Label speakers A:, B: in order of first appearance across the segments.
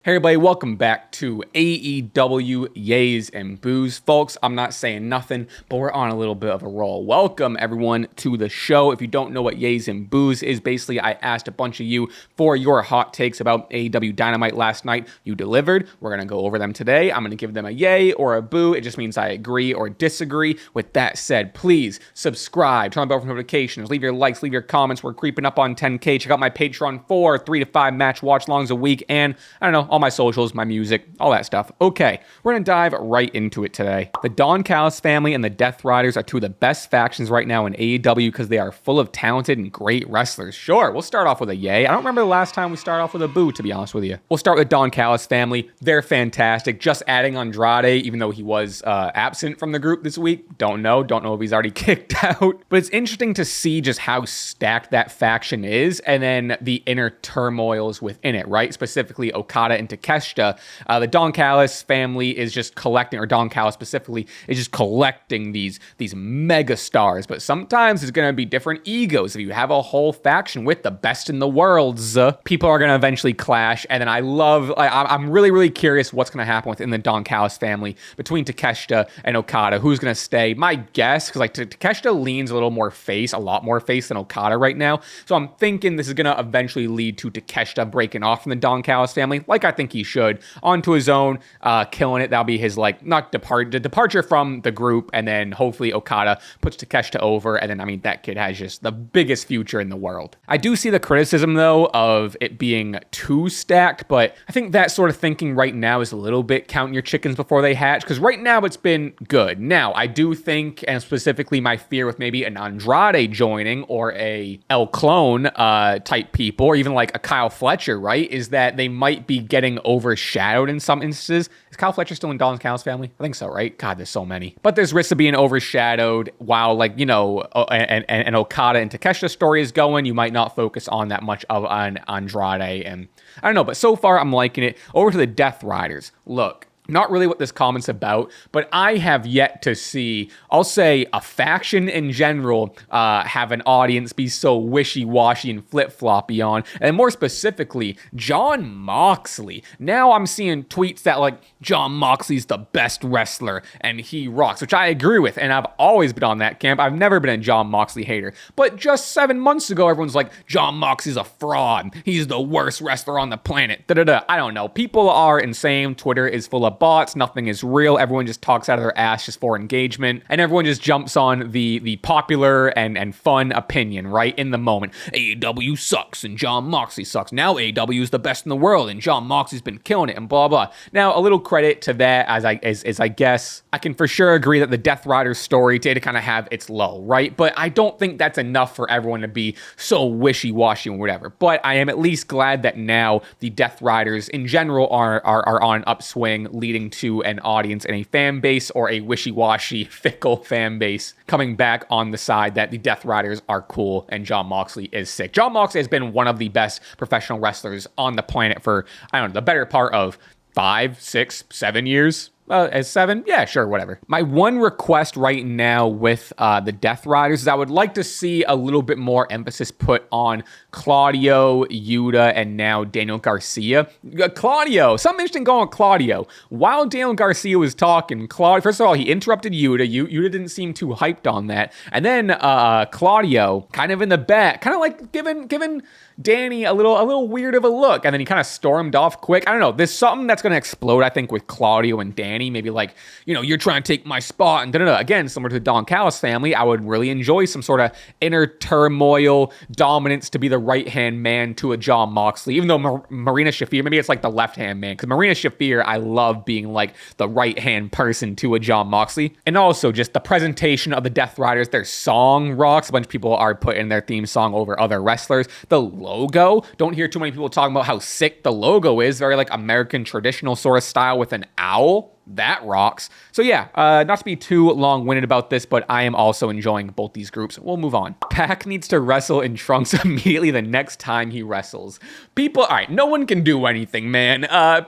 A: Hey everybody, welcome back to AEW Yays and Booze. Folks, I'm not saying nothing, but we're on a little bit of a roll. Welcome everyone to the show. If you don't know what Yays and Booze is, basically I asked a bunch of you for your hot takes about AEW Dynamite last night. You delivered. We're going to go over them today. I'm going to give them a yay or a boo. It just means I agree or disagree. With that said, please subscribe, turn on the bell for notifications, leave your likes, leave your comments. We're creeping up on 10K. Check out my Patreon for 3 to 5 match watch longs a week, and I don't know, all my socials, my music, all that stuff. Okay, we're going to dive right into it today. The Don Callis family and the Death Riders are two of the best factions right now in AEW because they are full of talented and great wrestlers. Sure, we'll start off with a yay. I don't remember the last time we started off with a boo, to be honest with you. We'll start with the Don Callis family. They're fantastic. Just adding Andrade, even though he was absent from the group this week. Don't know if he's already kicked out. But it's interesting to see just how stacked that faction is and then the inner turmoils within it, right? Specifically, Okada and Takeshita. The Don Callis family is just collecting, or Don Callis specifically, is just collecting these mega stars. But sometimes there's going to be different egos. If you have a whole faction with the best in the worlds, people are going to eventually clash. And then I'm really curious what's going to happen within the Don Callis family between Takeshita and Okada. Who's going to stay? My guess, because Takeshita leans a lot more face than Okada right now. So I'm thinking this is going to eventually lead to Takeshita breaking off from the Don Callis family, like I think he should, onto his own, killing it. That'll be his departure from the group, and then hopefully Okada puts Takeshita over, and then that kid has just the biggest future in the world. I do see the criticism though of it being too stacked, but I think that sort of thinking right now is a little bit counting your chickens before they hatch, because right now it's been good. Now I do think, and specifically my fear with maybe an Andrade joining or a El Clone type people, or even like a Kyle Fletcher, right, is that they might be getting overshadowed in some instances. Is Kyle Fletcher still in Don Callis family? I think so, right? God, there's so many. But there's risks of being overshadowed while and Okada and Takeshita story is going. You might not focus on that much of an Andrade, and I don't know, but so far I'm liking it. Over to the Death Riders. Look, not really what this comment's about, but I have yet to see, I'll say, a faction in general have an audience be so wishy-washy and flip-floppy on, and more specifically, Jon Moxley. Now I'm seeing tweets that Jon Moxley's the best wrestler and he rocks, which I agree with, and I've always been on that camp. I've never been a Jon Moxley hater, but just 7 months ago, everyone's like, Jon Moxley's a fraud. He's the worst wrestler on the planet. I don't know. People are insane. Twitter is full of bots. Nothing is real. Everyone just talks out of their ass just for engagement, and everyone just jumps on the popular and fun opinion right in the moment. AEW sucks and Jon Moxley sucks. Now AEW is the best in the world and Jon Moxley's been killing it and blah blah. Now a little credit to that, as I guess I can for sure agree that the Death Riders story did kind of have its low, right? But I don't think that's enough for everyone to be so wishy-washy and whatever. But I am at least glad that now the Death Riders in general are on an upswing, leading to an audience and a fan base, or a wishy-washy, fickle fan base coming back on the side that the Death Riders are cool and Jon Moxley is sick. Jon Moxley has been one of the best professional wrestlers on the planet for, I don't know, the better part of 5, 6, 7 years. As 7? Yeah, sure, whatever. My one request right now with the Death Riders is I would like to see a little bit more emphasis put on Claudio, Yuta, and now Daniel Garcia. Claudio, something interesting going on with Claudio. While Daniel Garcia was talking, Claudio, first of all, he interrupted Yuta. Yuta didn't seem too hyped on that. And then Claudio, kind of in the back, kind of like giving Danny a little weird of a look, and then he kind of stormed off quick. I don't know. There's something that's going to explode, I think, with Claudio and Danny. Maybe you're trying to take my spot, and da-da-da. Again, similar to the Don Callis family, I would really enjoy some sort of inner turmoil, dominance to be the right-hand man to a Jon Moxley, even though Marina Shafir, maybe it's like the left-hand man, because Marina Shafir, I love being like the right-hand person to a Jon Moxley. And also just the presentation of the Death Riders, their song rocks. A bunch of people are putting their theme song over other wrestlers. The logo, don't hear too many people talking about how sick the logo is. Very like American traditional sort of style with an owl. That rocks. So yeah, not to be too long-winded about this, but I am also enjoying both these groups. We'll move on. Pac needs to wrestle in trunks immediately the next time he wrestles. People, all right, no one can do anything, man. I've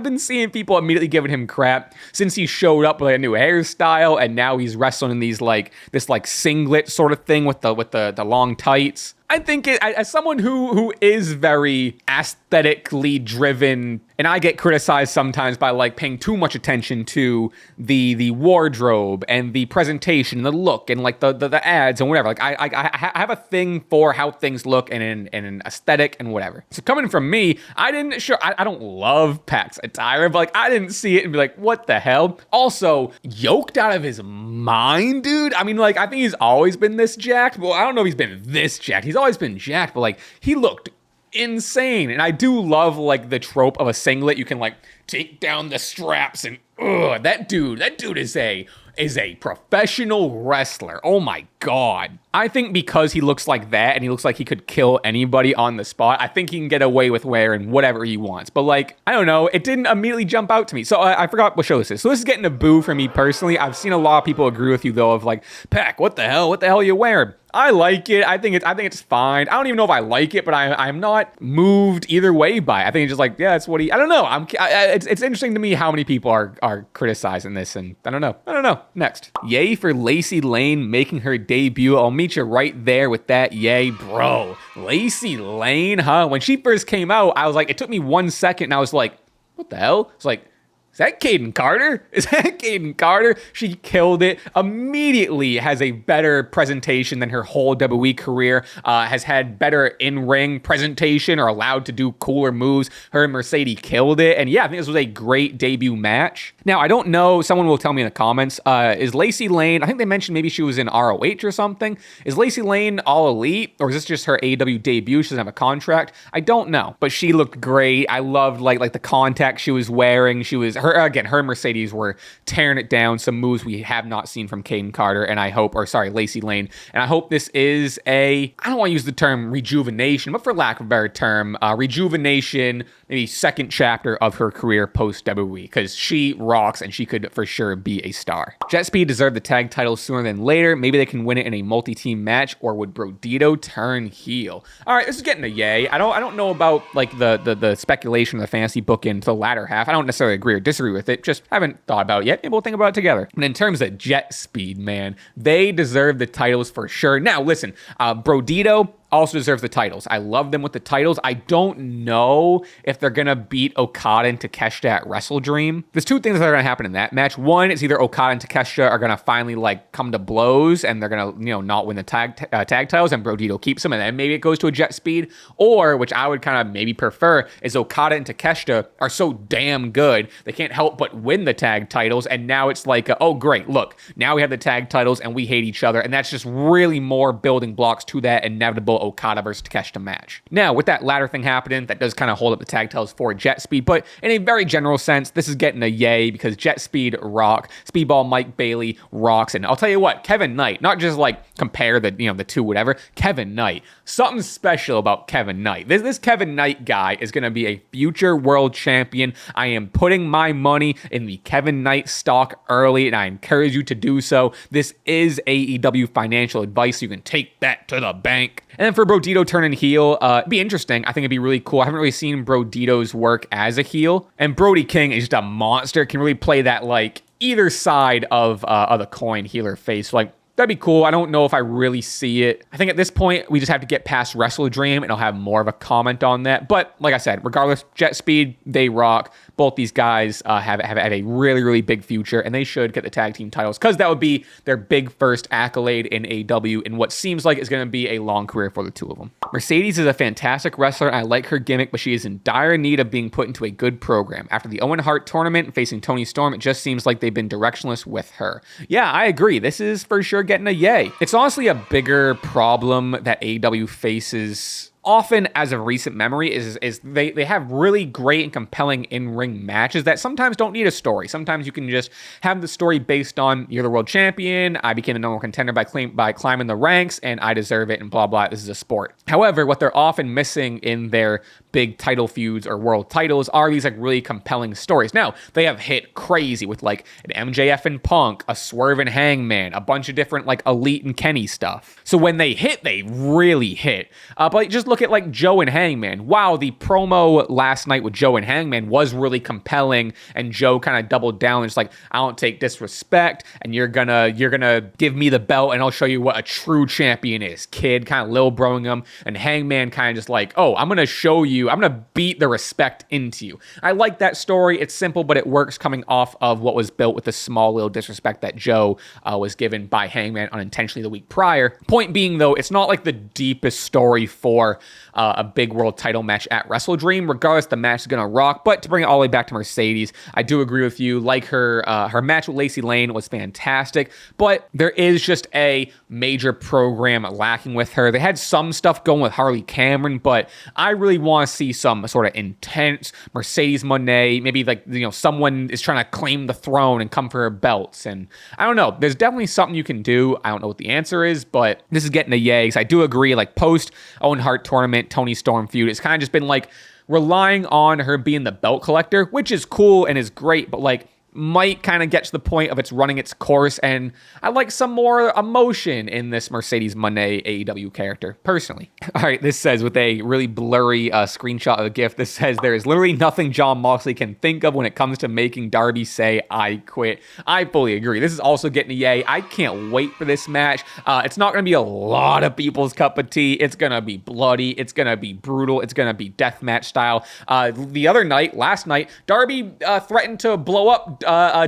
A: been seeing people immediately giving him crap since he showed up with a new hairstyle, and now he's wrestling in these this singlet sort of thing with the long tights. I think as someone who is very aesthetically driven, and I get criticized sometimes by like paying too much attention to the wardrobe and the presentation and the look and like the ads and whatever. Like I have a thing for how things look and an aesthetic and whatever. So coming from me, I don't love Pac's attire, but like I didn't see it and be like, what the hell? Also, yoked out of his mind, dude. I mean, like I think he's always been this jacked. Well, I don't know if he's been this jacked. He's always been jacked, but like he looked insane. And I do love like the trope of a singlet. You can like take down the straps and that dude is a professional wrestler. Oh my God. I think because he looks like that and he looks like he could kill anybody on the spot, I think he can get away with wearing whatever he wants. But like, I don't know, it didn't immediately jump out to me. So I forgot what show this is. So this is getting a boo for me personally. I've seen a lot of people agree with you though of like, Pac, what the hell are you wearing? I like it. I think it's fine. I don't even know if I like it, but I'm not moved either way by it. I think it's just like, yeah, that's what I don't know. It's interesting to me how many people are criticizing this, and I don't know. Next. Yay for Lacey Lane making her debut. I'll meet you right there with that. Yay, bro. Lacey Lane, huh? When she first came out, I was like, it took me 1 second and I was like, what the hell? It's like, is that Caden Carter? Is that Caden Carter? She killed it. Immediately has a better presentation than her whole WWE career. Has had better in-ring presentation or allowed to do cooler moves. Her and Mercedes killed it. And yeah, I think this was a great debut match. Now, I don't know. Someone will tell me in the comments. Is Lacey Lane, I think they mentioned maybe she was in ROH or something. Is Lacey Lane all elite? Or is this just her AEW debut? She doesn't have a contract. I don't know. But she looked great. I loved like the contact she was wearing. Her and Mercedes were tearing it down. Some moves we have not seen from Caden Carter, and Lacey Lane. And I hope this is I don't want to use the term rejuvenation, but for lack of a better term, rejuvenation, maybe second chapter of her career post WWE, because she rocks and she could for sure be a star. Jet Speed deserved the tag title sooner than later. Maybe they can win it in a multi-team match, or would Brodito turn heel? All right, this is getting a yay. I don't know about like the speculation of the fantasy book into the latter half. I don't necessarily agree or disagree with it. Just haven't thought about it yet. Maybe we'll think about it together. And in terms of Jet Speed, man, they deserve the titles for sure. Now, listen, Brodito also deserves the titles. I love them with the titles. I don't know if they're going to beat Okada and Takeshita at Wrestle Dream. There's two things that are going to happen in that match. One is either Okada and Takeshita are going to finally like come to blows and they're going to, not win the tag titles and Brodito keeps them and then maybe it goes to a Jet Speed. Or, which I would kind of maybe prefer, is Okada and Takeshita are so damn good they can't help but win the tag titles, and now it's like, oh great, look, now we have the tag titles and we hate each other, and that's just really more building blocks to that inevitable Okada versus Takeshita match. Now, with that latter thing happening, that does kind of hold up the tag titles for Jet Speed, but in a very general sense, this is getting a yay because Jet Speed rock, Speedball Mike Bailey rocks, and I'll tell you what, Kevin Knight, not just like compare the two whatever, Kevin Knight, something special about Kevin Knight. This Kevin Knight guy is going to be a future world champion. I am putting my money in the Kevin Knight stock early, and I encourage you to do so. This is AEW financial advice, so you can take that to the bank. And then for Brodito turning heel, it'd be interesting. I think it'd be really cool. I haven't really seen Brodito's work as a heel, and Brody King is just a monster. Can really play that like either side of the coin, heel or face. Like, that'd be cool. I don't know if I really see it. I think at this point, we just have to get past Wrestle Dream, and I'll have more of a comment on that. But like I said, regardless, Jet Speed, they rock. Both these guys have a really, really big future, and they should get the tag team titles because that would be their big first accolade in AEW in what seems like is going to be a long career for the two of them. Mercedes is a fantastic wrestler, and I like her gimmick, but she is in dire need of being put into a good program. After the Owen Hart tournament and facing Toni Storm, it just seems like they've been directionless with her. Yeah, I agree. This is for sure getting a yay. It's honestly a bigger problem that AEW faces often as of recent memory is they have really great and compelling in-ring matches that sometimes don't need a story. Sometimes you can just have the story based on you're the world champion, I became the number one contender by climbing the ranks, and I deserve it, and blah, blah, this is a sport. However, what they're often missing in their big title feuds or world titles are these like really compelling stories. Now, they have hit crazy with like an MJF and Punk, a Swerve and Hangman, a bunch of different like Elite and Kenny stuff. So when they hit, they really hit. But just look look at like Joe and Hangman. Wow, the promo last night with Joe and Hangman was really compelling, and Joe kind of doubled down. It's like, I don't take disrespect, and you're gonna give me the belt, and I'll show you what a true champion is. Kid kind of lil broing him, and Hangman kind of just like, oh, I'm gonna show you, I'm gonna beat the respect into you. I like that story. It's simple, but it works coming off of what was built with the small little disrespect that Joe was given by Hangman unintentionally the week prior. Point being, though, it's not like the deepest story for a big world title match at Wrestle Dream. Regardless, the match is gonna rock. But to bring it all the way back to Mercedes, I do agree with you. Like her match with Lacey Lane was fantastic, but there is just a major program lacking with her. They had some stuff going with Harley Cameron, but I really want to see some sort of intense Mercedes Moné. Maybe like, someone is trying to claim the throne and come for her belts. And I don't know. There's definitely something you can do. I don't know what the answer is, but this is getting a yay. Because I do agree, like post Owen Hart tournament, Tony Storm feud, it's kind of just been like relying on her being the belt collector, which is cool and is great, but like might kind of get to the point of it's running its course, and I like some more emotion in this Mercedes Moné AEW character, personally. All right, this says, with a really blurry screenshot of a GIF, this says, there is literally nothing Jon Moxley can think of when it comes to making Darby say, I quit. I fully agree. This is also getting a yay. I can't wait for this match. It's not going to be a lot of people's cup of tea. It's going to be bloody. It's going to be brutal. It's going to be deathmatch style. Last night, Darby threatened to blow up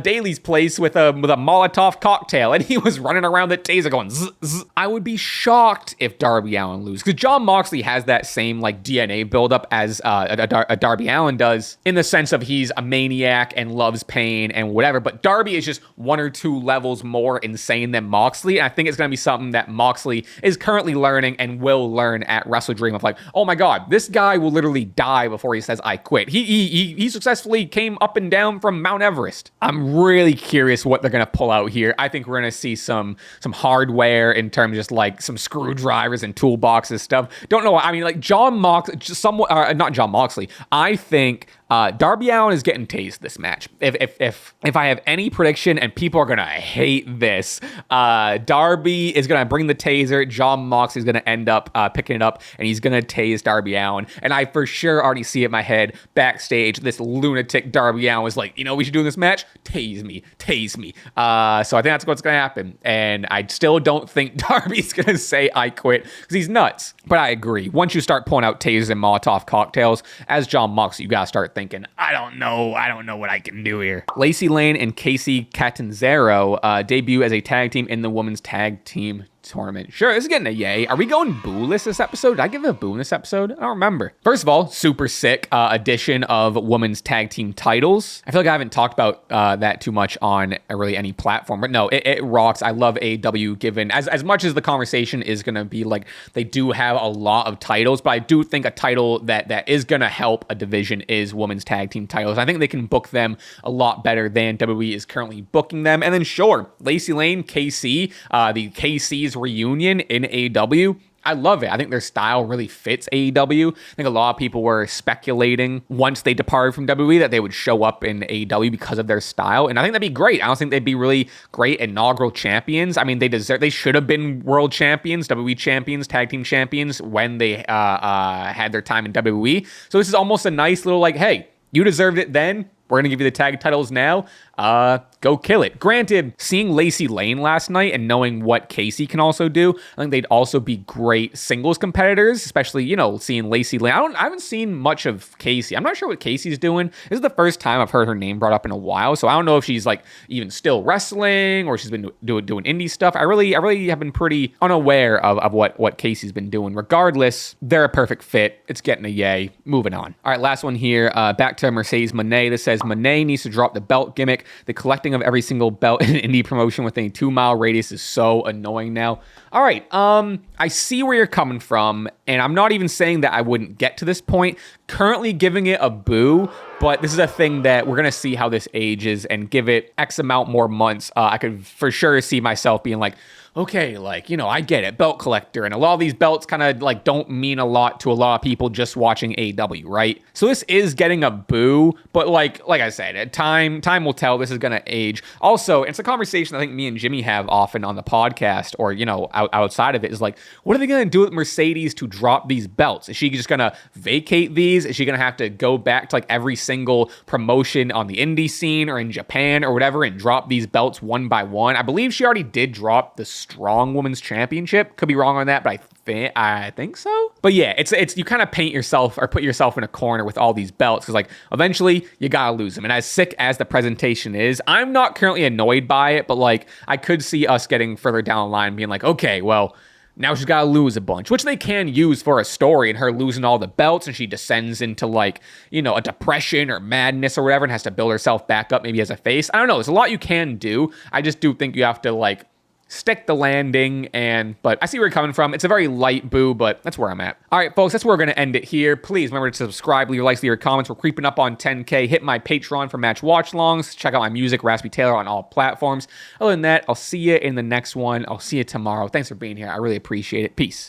A: Daly's place with a Molotov cocktail, and he was running around the taser going zzz, zzz. I would be shocked if Darby Allin loses, because Jon Moxley has that same like DNA buildup as a Darby Allin does, in the sense of he's a maniac and loves pain and whatever, but Darby is just one or two levels more insane than Moxley, and I think it's going to be something that Moxley is currently learning and will learn at Wrestle Dream, of like, oh my god, this guy will literally die before he says I quit. He successfully came up and down from Mount Everest. I'm really curious what they're going to pull out here. I think we're going to see some hardware in terms of just like some screwdrivers and toolboxes stuff. Don't know. I mean, like not Jon Moxley. I think Darby Allin is getting tased this match. If I have any prediction, and people are going to hate this, Darby is going to bring the taser. Jon Moxley is going to end up picking it up, and he's going to tase Darby Allin. And I for sure already see it in my head backstage. This lunatic Darby Allin was like, we should do in this match? Tase me. So I think that's what's going to happen. And I still don't think Darby's going to say I quit, because he's nuts. But I agree. Once you start pulling out tasers and Molotov cocktails, as Jon Moxley, you got to start thinking, I don't know what I can do here. Lacey Lane and Casey Catanzaro debut as a tag team in the women's tag team tournament. Sure, this is getting a yay. Are we going boo-less this episode? Did I give it a boo in this episode? I don't remember. First of all, super sick addition of women's tag team titles. I feel like I haven't talked about that too much on really any platform, but no, it rocks. I love AEW, given as much as the conversation is going to be like they do have a lot of titles, but I do think a title that is going to help a division is women's tag team titles. I think they can book them a lot better than WWE is currently booking them. And then sure, Lacey Lane, KC, the KC's reunion in AEW. I love it. I think their style really fits AEW. I think a lot of people were speculating once they departed from WWE that they would show up in AEW because of their style. And I think that'd be great. I don't think they'd be really great inaugural champions. I mean, they should have been world champions, WWE champions, tag team champions when they had their time in WWE. So this is almost a nice little like, hey, you deserved it then. We're going to give you the tag titles now. Go kill it. Granted, seeing Lacey Lane last night and knowing what Casey can also do, I think they'd also be great singles competitors, especially, seeing Lacey Lane. I haven't seen much of Casey. I'm not sure what Casey's doing. This is the first time I've heard her name brought up in a while, so I don't know if she's like even still wrestling or she's been doing indie stuff. I really have been pretty unaware of what Casey's been doing. Regardless, they're a perfect fit. It's getting a yay. Moving on. All right, last one here. Back to Mercedes Moné. This says Moné needs to drop the belt gimmick. The collecting of every single belt in an indie promotion within a 2-mile radius is so annoying now. All right, I see where you're coming from, and I'm not even saying that I wouldn't get to this point. currently giving it a boo, but this is a thing that we're going to see how this ages and give it X amount more months. I could for sure see myself being like, okay, like, I get it, belt collector, and a lot of these belts kind of like don't mean a lot to a lot of people just watching AEW, right? So this is getting a boo, but like I said, time will tell. This is gonna age. Also, it's a conversation I think me and Jimmy have often on the podcast, or outside of it, is like, what are they gonna do with Mercedes to drop these belts? Is she just gonna vacate these? Is she gonna have to go back to like every single promotion on the indie scene or in Japan or whatever and drop these belts one by one? I believe she already did drop the Strong Women's Championship. Could be wrong on that, but I think so. But yeah, it's you kind of paint yourself or put yourself in a corner with all these belts, because like eventually you gotta lose them. And as sick as the presentation is, I'm not currently annoyed by it, but like I could see us getting further down the line being like, okay, well, now she's got to lose a bunch, which they can use for a story, and her losing all the belts, and she descends into like, a depression or madness or whatever, and has to build herself back up maybe as a face. I don't know. There's a lot you can do. I just do think you have to like stick the landing, but I see where you're coming from. It's a very light boo, but that's where I'm at. All right, folks, that's where we're going to end it here. Please remember to subscribe, leave your likes, leave your comments. We're creeping up on 10K. Hit my Patreon for match watch-alongs. Check out my music, Raspy Taylor, on all platforms. Other than that, I'll see you in the next one. I'll see you tomorrow. Thanks for being here. I really appreciate it. Peace.